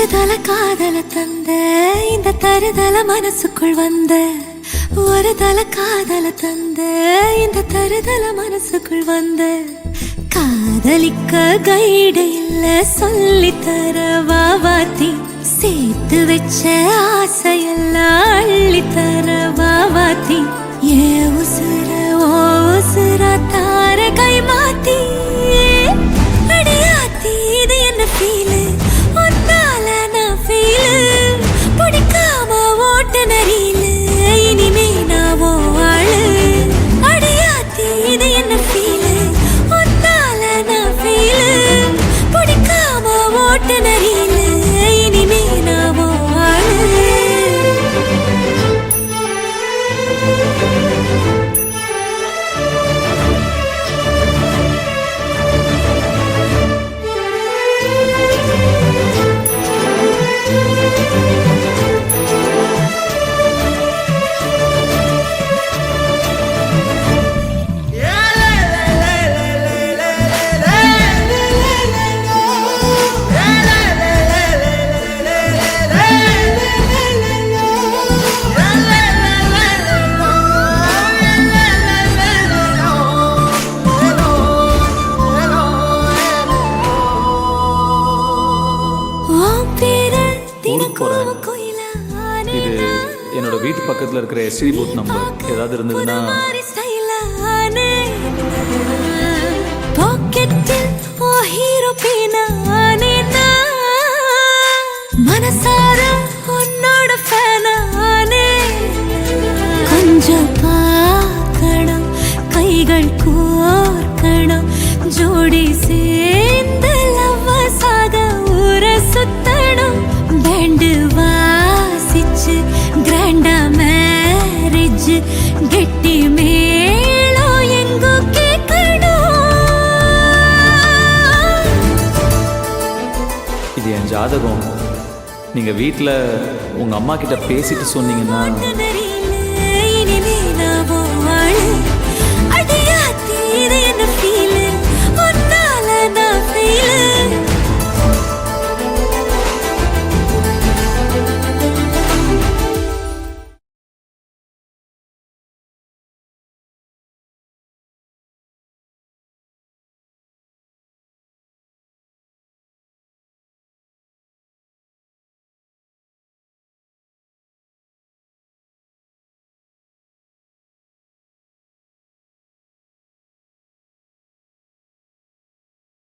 தருதல காதல தந்த இந்த தருதல மனசுக்குள் வந்த ஒரு தல காதல தந்த இந்த தருதல மனசுக்குள் வந்த காதலிக்க கைடு இல்ல சொல்லி தர வாவாத்தி சேர்த்து வச்ச ஆசையெல்லாம் அள்ளி தர வாவாத்தி ஏ உசுர ஓ உசுர தார கை மாத்தி அடியாத்தி இது என்ன ஃபீலு ஒன்னால நான் ஃபீலு பிடிக்காம ஓட்ட நரியில இனிமே நான் ஓ ஆளு அடியாத்தி இது என்ன ஃபீலு ஒன்னால நான் ஃபீலு பிடிக்காம ஓட்ட நரியில இனிமே நான் ஓ ஆளு இது என்னோட வீட்டு பக்கத்துல இருக்கிற எஸ்டி பூத் நம்பர். ஏதாவது இருந்ததுன்னா மனசார உன்னோட ஃபேனானே கொஞ்சம் பார்க்கணும் கைகள் கோர்க்கணும் ஜோடி சேர்ந்து லவ்வசாக ஊர சுத்தணும் பேண்டு வாசிச்சு கிராண்டா மேரேஜ் கெட்டி மேளம் எங்கோ கேட்கணும். இது என் ஜாதகம். நீங்க வீட்டில் உங்க அம்மா கிட்ட பேசிட்டு சொன்னீங்கன்னா